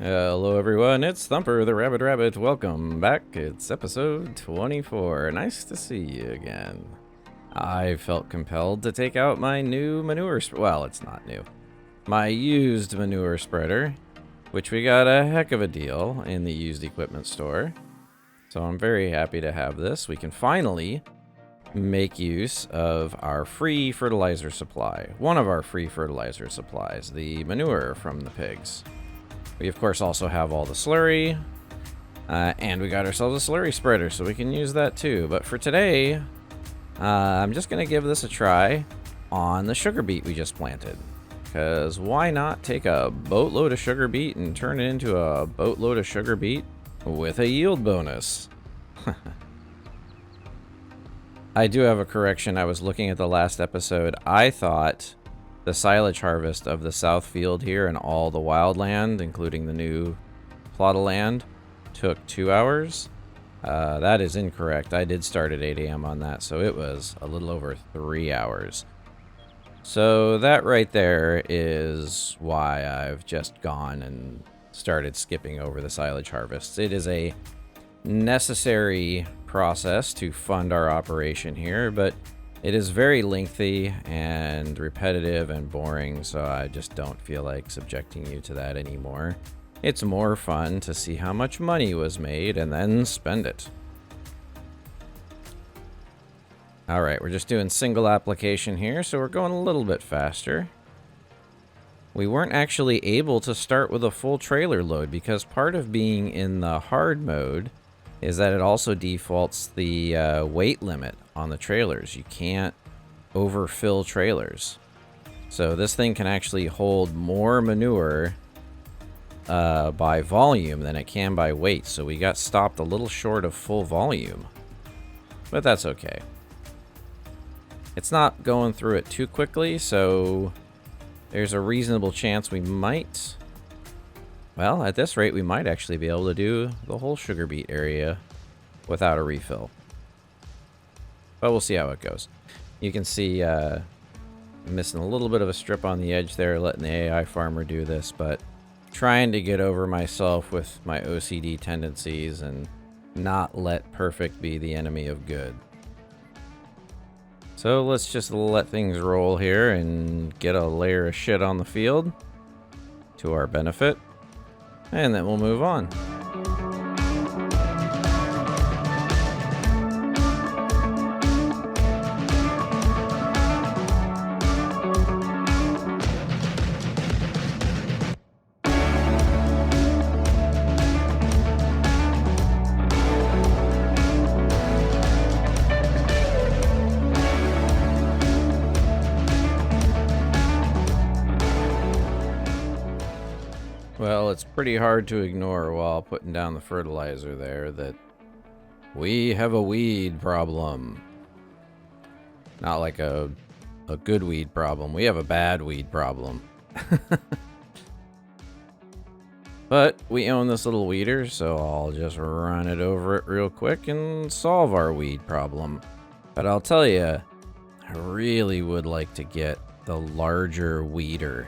Hello everyone, it's Thumper the Rabid Rabbit. Welcome back. It's episode 24. Nice to see you again. I felt compelled to take out my new manure well, it's not new. My used manure spreader, which we got a heck of a deal in the used equipment store. So I'm very happy to have this. We can finally make use of our free fertilizer supply. One of our free fertilizer supplies, the manure from the pigs. We, of course, also have all the slurry, and we got ourselves a slurry spreader, so we can use that too. But for today, I'm just going to give this a try on the sugar beet we just planted. Because why not take a boatload of sugar beet and turn it into a boatload of sugar beet with a yield bonus? I do have a correction. I was looking at the last episode. I thought the silage harvest of the south field here and all the wildland, including the new plot of land, took 2 hours. That is incorrect. I did start at 8 a.m. on that, so it was a little over 3 hours. So that right there is why I've just gone and started skipping over the silage harvests. It is a necessary process to fund our operation here, but it is very lengthy and repetitive and boring, so I just don't feel like subjecting you to that anymore. It's more fun to see how much money was made and then spend it. Alright, we're just doing single application here, so we're going a little bit faster. We weren't actually able to start with a full trailer load because part of being in the hard mode is that it also defaults the weight limit on the trailers. You can't overfill trailers. So this thing can actually hold more manure by volume than it can by weight. So we got stopped a little short of full volume. But that's okay. It's not going through it too quickly, so there's a reasonable chance we might... Well, at this rate, we might actually be able to do the whole sugar beet area without a refill. But we'll see how it goes. You can see missing a little bit of a strip on the edge there, letting the AI farmer do this, but trying to get over myself with my OCD tendencies and not let perfect be the enemy of good. So let's just let things roll here and get a layer of shit on the field to our benefit. And then we'll move on. Well, it's pretty hard to ignore while putting down the fertilizer there that we have a weed problem. Not like a good weed problem. We have a bad weed problem. But we own this little weeder, so I'll just run it over it real quick and solve our weed problem. But I'll tell you, I really would like to get the larger weeder,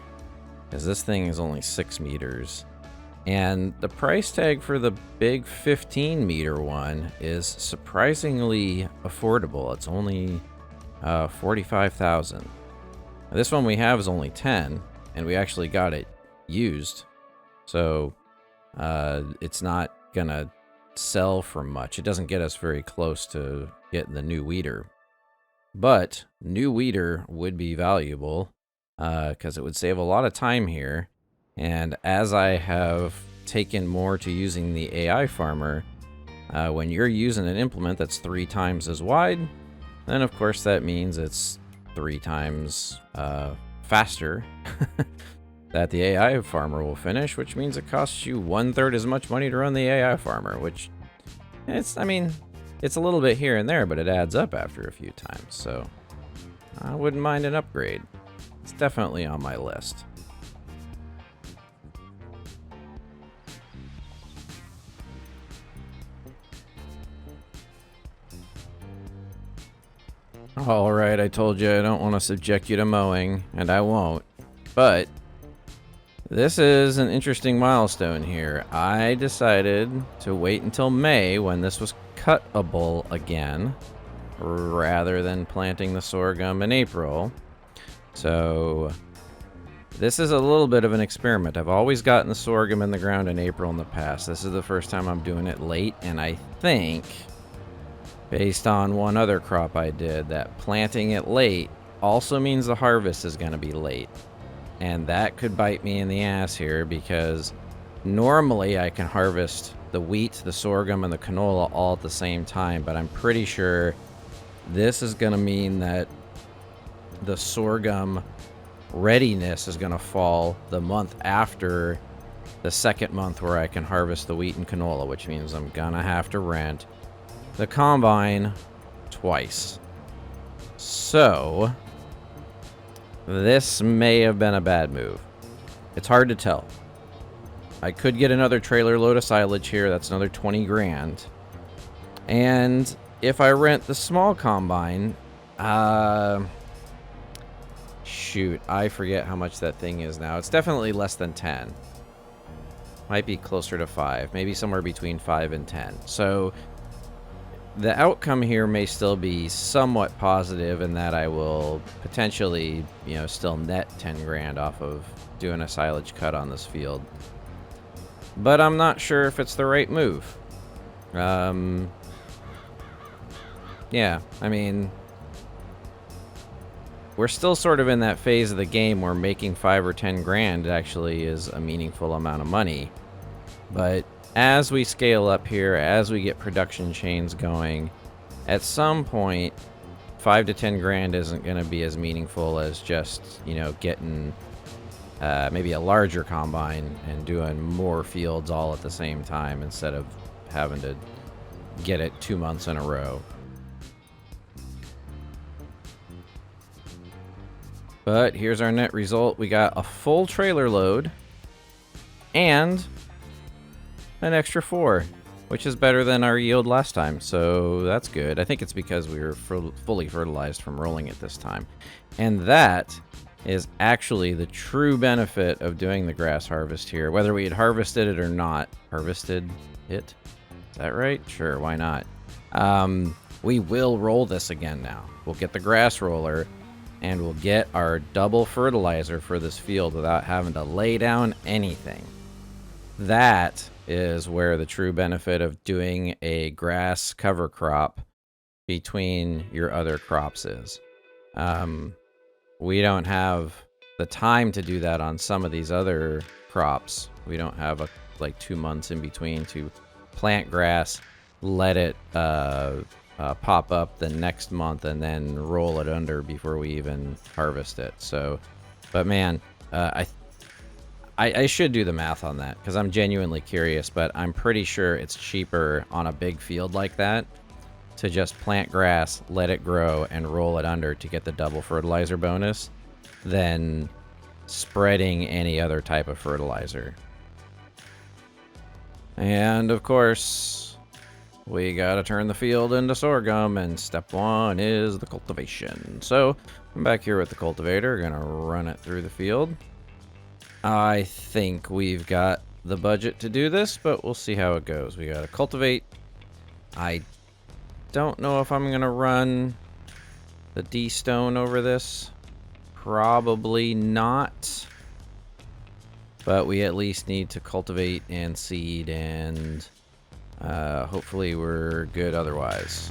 because this thing is only 6 meters. And the price tag for the big 15 meter one is surprisingly affordable. It's only 45,000. This one we have is only 10, and we actually got it used. So it's not gonna sell for much. It doesn't get us very close to getting the new weeder. But new weeder would be valuable, because it would save a lot of time here. And as I have taken more to using the AI farmer, when you're using an implement that's 3 times as wide, then of course that means it's 3 times faster that the AI farmer will finish, which means it costs you 1/3 as much money to run the AI farmer, which it's a little bit here and there, but it adds up after a few times. So I wouldn't mind an upgrade. It's definitely on my list. Alright, I told you I don't want to subject you to mowing, and I won't. But This is an interesting milestone here. I decided to wait until May when this was cuttable again, rather than planting the sorghum in April. So this is a little bit of an experiment. I've always gotten the sorghum in the ground in April in the past. This is the first time I'm doing it late, and I think, based on one other crop I did, that planting it late also means the harvest is going to be late. And that could bite me in the ass here, because normally I can harvest the wheat, the sorghum, and the canola all at the same time, but I'm pretty sure this is going to mean that the sorghum readiness is going to fall the month after the second month where I can harvest the wheat and canola, which means I'm going to have to rent the combine twice. So this may have been a bad move. It's hard to tell. I could get another trailer load of silage here. That's another 20 grand. And if I rent the small combine, shoot, I forget how much that thing is now. It's definitely less than 10. Might be closer to 5. Maybe somewhere between 5 and 10. So the outcome here may still be somewhat positive in that I will potentially, still net 10 grand off of doing a silage cut on this field. But I'm not sure if it's the right move. Yeah, I mean, we're still sort of in that phase of the game where making 5 or 10 grand actually is a meaningful amount of money. But as we scale up here, as we get production chains going, at some point, 5 to 10 grand isn't going to be as meaningful as just, getting maybe a larger combine and doing more fields all at the same time instead of having to get it 2 months in a row. But here's our net result. We got a full trailer load and an extra 4, which is better than our yield last time, so that's good. I think it's because we were fully fertilized from rolling it this time. And that is actually the true benefit of doing the grass harvest here, whether we had harvested it or not. Harvested it? Is that right? Sure, why not? We will roll this again now. We'll get the grass roller, and we'll get our double fertilizer for this field without having to lay down anything. That is where the true benefit of doing a grass cover crop between your other crops is. We don't have the time to do that on some of these other crops. We don't have like 2 months in between to plant grass, let it pop up the next month, and then roll it under before we even harvest it. So, but man, I should do the math on that because I'm genuinely curious, but I'm pretty sure it's cheaper on a big field like that to just plant grass, let it grow, and roll it under to get the double fertilizer bonus than spreading any other type of fertilizer. And of course, we gotta turn the field into sorghum, and step 1 is the cultivation. So I'm back here with the cultivator, gonna run it through the field. I think we've got the budget to do this, but we'll see how it goes. We gotta cultivate. I don't know if I'm gonna run the D-stone over this. Probably not. But we at least need to cultivate and seed, and hopefully we're good otherwise.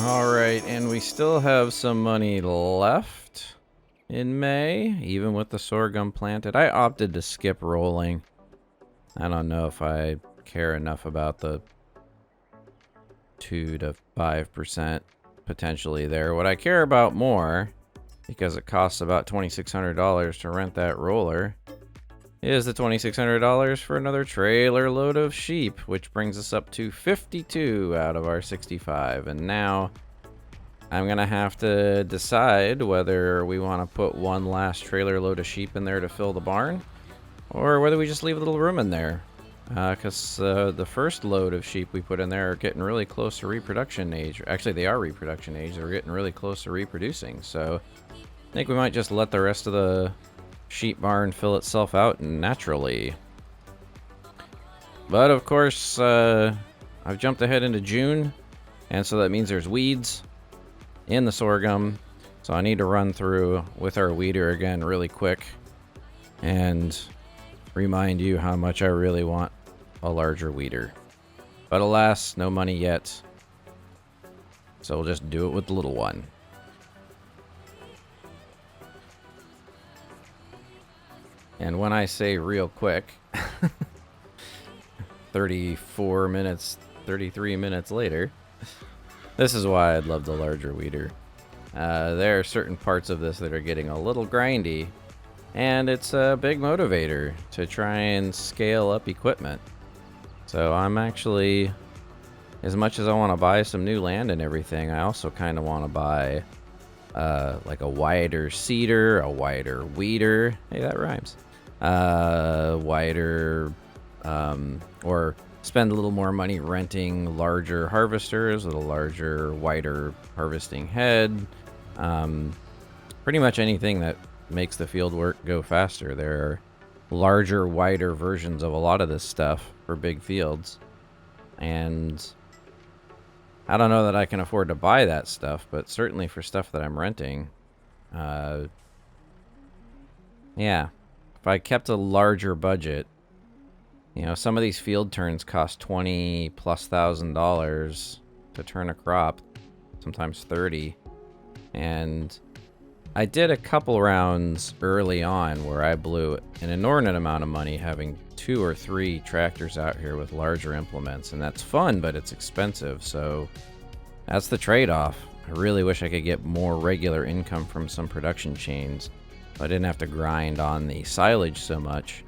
Alright, and we still have some money left in May, even with the sorghum planted. I opted to skip rolling. I don't know if I care enough about the 2 to 5% potentially there. What I care about more, because it costs about $2,600 to rent that roller, is the $2,600 for another trailer load of sheep, which brings us up to 52 out of our 65. And now I'm gonna have to decide whether we want to put one last trailer load of sheep in there to fill the barn, or whether we just leave a little room in there. Because the first load of sheep we put in there are getting really close to reproduction age. Actually, they are reproduction age. They're getting really close to reproducing. So I think we might just let the rest of the sheep barn fill itself out naturally. But of course, I've jumped ahead into June, and so that means there's weeds in the sorghum. So I need to run through with our weeder again really quick and remind you how much I really want a larger weeder. But alas, no money yet. So we'll just do it with the little one. And when I say real quick, 34 minutes, 33 minutes later, this is why I'd love the larger weeder. There are certain parts of this that are getting a little grindy, and it's a big motivator to try and scale up equipment. So I'm actually, as much as I want to buy some new land and everything, I also kind of want to buy like a wider seeder, a wider weeder. Hey, that rhymes. Wider, or spend a little more money renting larger harvesters with a larger, wider harvesting head. Pretty much anything that makes the field work go faster. There are larger, wider versions of a lot of this stuff for big fields. And I don't know that I can afford to buy that stuff, but certainly for stuff that I'm renting, yeah, if I kept a larger budget, you know, some of these field turns cost $20,000+ to turn a crop, sometimes 30. And I did a couple rounds early on where I blew an inordinate amount of money having 2 or 3 tractors out here with larger implements, and that's fun, but it's expensive. So that's the trade-off. I really wish I could get more regular income from some production chains. I didn't have to grind on the silage so much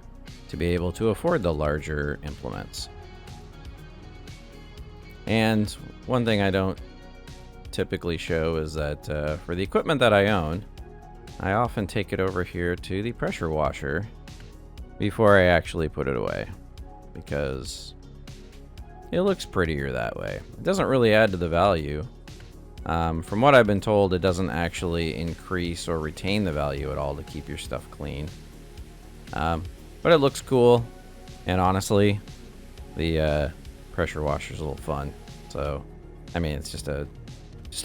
to be able to afford the larger implements. And one thing I don't typically show is that for the equipment that I own, I often take it over here to the pressure washer before I actually put it away, because it looks prettier that way. It doesn't really add to the value. From what I've been told, it doesn't actually increase or retain the value at all to keep your stuff clean. But it looks cool, and honestly, the pressure washer's a little fun. So, I mean, it's just a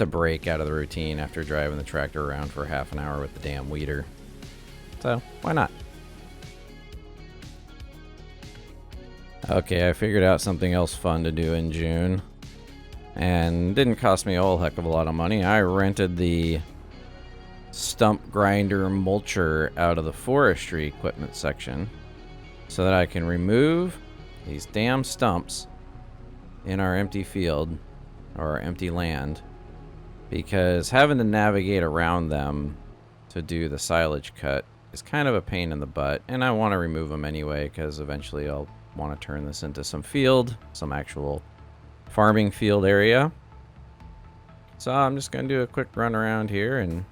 break out of the routine after driving the tractor around for half an hour with the damn weeder. So, why not? Okay, I figured out something else fun to do in June. And didn't cost me a whole heck of a lot of money. I rented the stump grinder mulcher out of the forestry equipment section so that I can remove these damn stumps in our empty field or our empty land, because having to navigate around them to do the silage cut is kind of a pain in the butt, and I want to remove them anyway because eventually I'll want to turn this into some field, some actual farming field area. So I'm just going to do a quick run around here and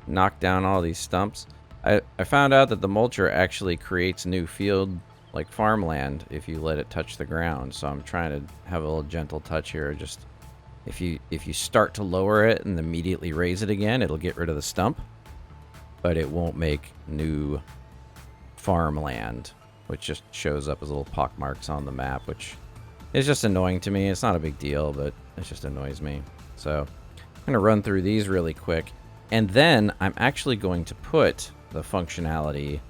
knock down all these stumps. I found out that the mulcher actually creates new field, like farmland, if you let it touch the ground. So I'm trying to have a little gentle touch here. Just if you start to lower it and immediately raise it again, it'll get rid of the stump, but it won't make new farmland, which just shows up as little pock marks on the map, which is just annoying to me. It's not a big deal, but it just annoys me. So I'm going to run through these really quick, and then I'm actually going to put the functionality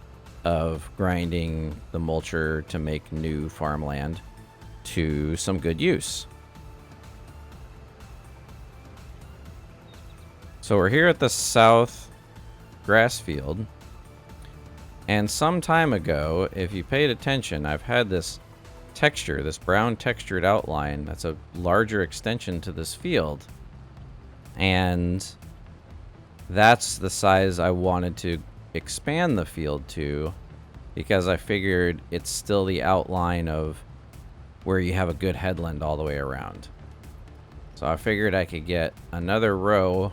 of grinding the mulcher to make new farmland to some good use. So we're here at the south grass field. And some time ago, if you paid attention, I've had this texture, this brown textured outline that's a larger extension to this field. And that's the size I wanted to expand the field to, because I figured it's still the outline of where you have a good headland all the way around. So I figured I could get another row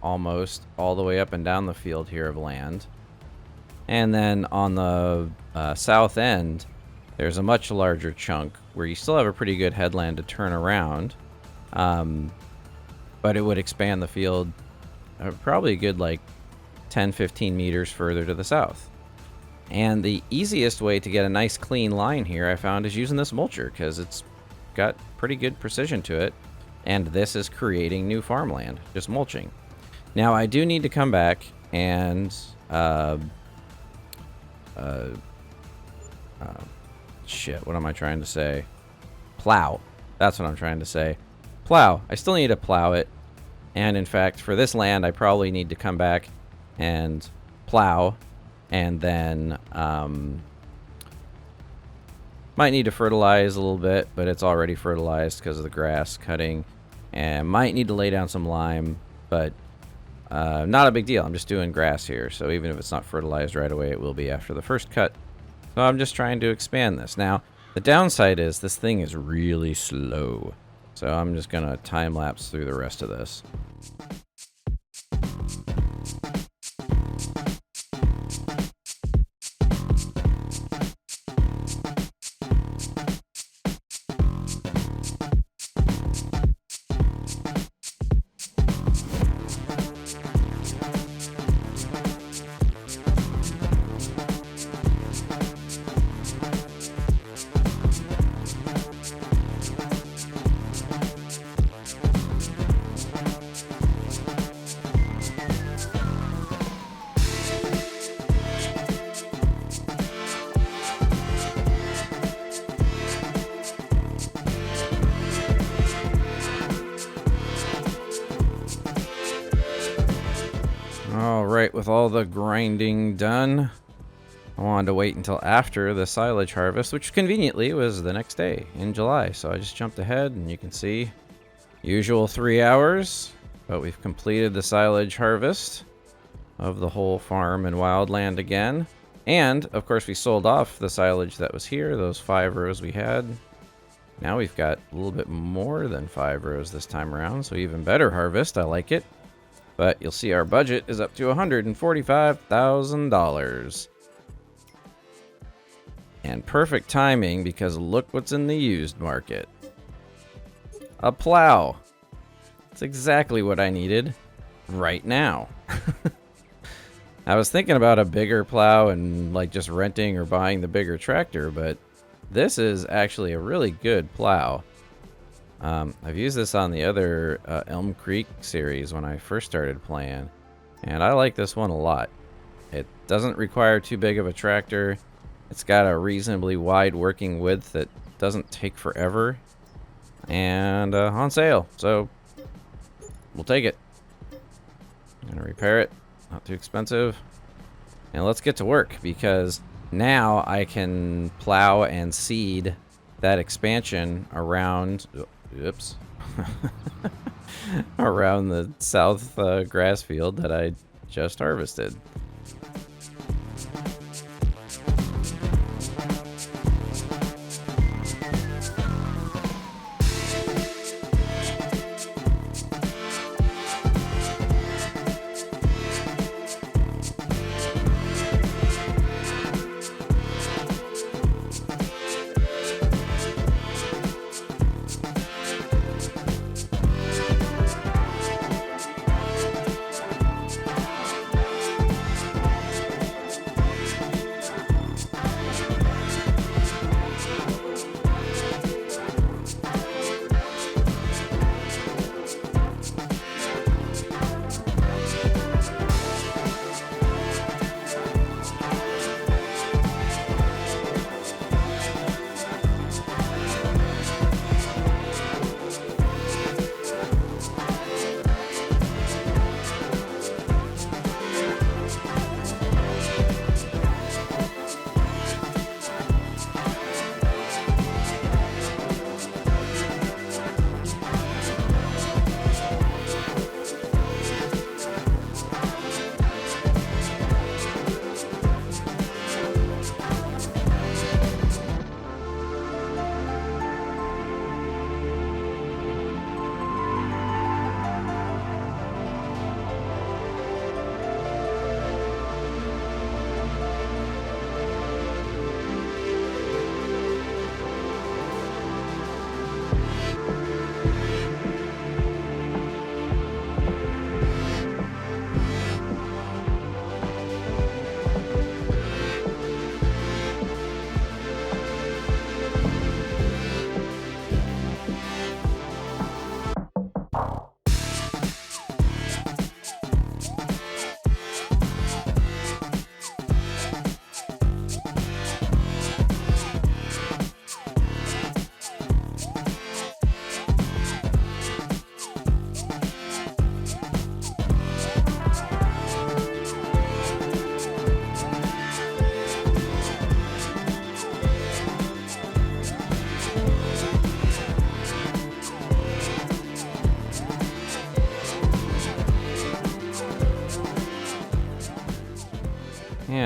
almost all the way up and down the field here of land. And then on the south end, there's a much larger chunk where you still have a pretty good headland to turn around. But it would expand the field probably a good like 10-15 meters further to the south. And the easiest way to get a nice clean line here, I found, is using this mulcher, because it's got pretty good precision to it. And this is creating new farmland, just mulching. Now, I do need to come back and shit, what am I trying to say? Plow. That's what I'm trying to say. Plow. I still need to plow it. And in fact, for this land, I probably need to come back and plow. And then might need to fertilize a little bit, but it's already fertilized because of the grass cutting. And might need to lay down some lime, but not a big deal. I'm just doing grass here, so even if it's not fertilized right away, it will be after the first cut. So I'm just trying to expand this. Now, the downside is this thing is really slow. So I'm just going to time lapse through the rest of this. Alright, with all the grinding done, I wanted to wait until after the silage harvest, which conveniently was the next day in July. So I just jumped ahead, and you can see usual 3 hours, but we've completed the silage harvest of the whole farm and wildland again. And, of course, we sold off the silage that was here, those 5 rows we had. Now we've got a little bit more than 5 rows this time around, so even better harvest. I like it. But you'll see our budget is up to $145,000. And perfect timing, because look what's in the used market. A plow. It's exactly what I needed right now. I was thinking about a bigger plow and like just renting or buying the bigger tractor, but this is actually a really good plow. I've used this on the other Elm Creek series when I first started playing, and I like this one a lot. It doesn't require too big of a tractor. It's got a reasonably wide working width that doesn't take forever, and on sale, so we'll take it. I'm gonna repair it, not too expensive, and let's get to work, because now I can plow and seed that expansion around. Oops. Around the south grass field that I just harvested.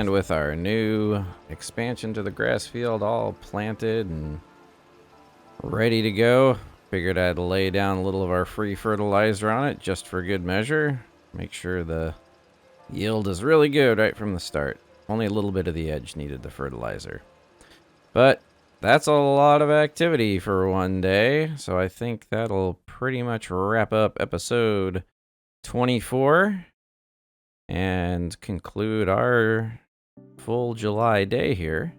And with our new expansion to the grass field all planted and ready to go, figured I'd lay down a little of our free fertilizer on it just for good measure. Make sure the yield is really good right from the start. Only a little bit of the edge needed the fertilizer. But that's a lot of activity for one day, so I think that'll pretty much wrap up episode 24 and conclude our full July day here.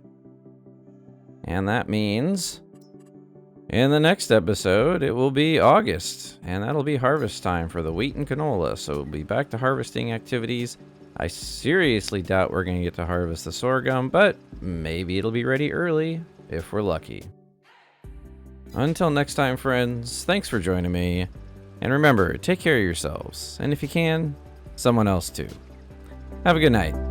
And that means in the next episode, it will be August, and that'll be harvest time for the wheat and canola, so we'll be back to harvesting activities. I seriously doubt we're going to get to harvest the sorghum, but maybe it'll be ready early if we're lucky. Until next time, friends, thanks for joining me, and remember, take care of yourselves, and if you can, someone else too. Have a good night.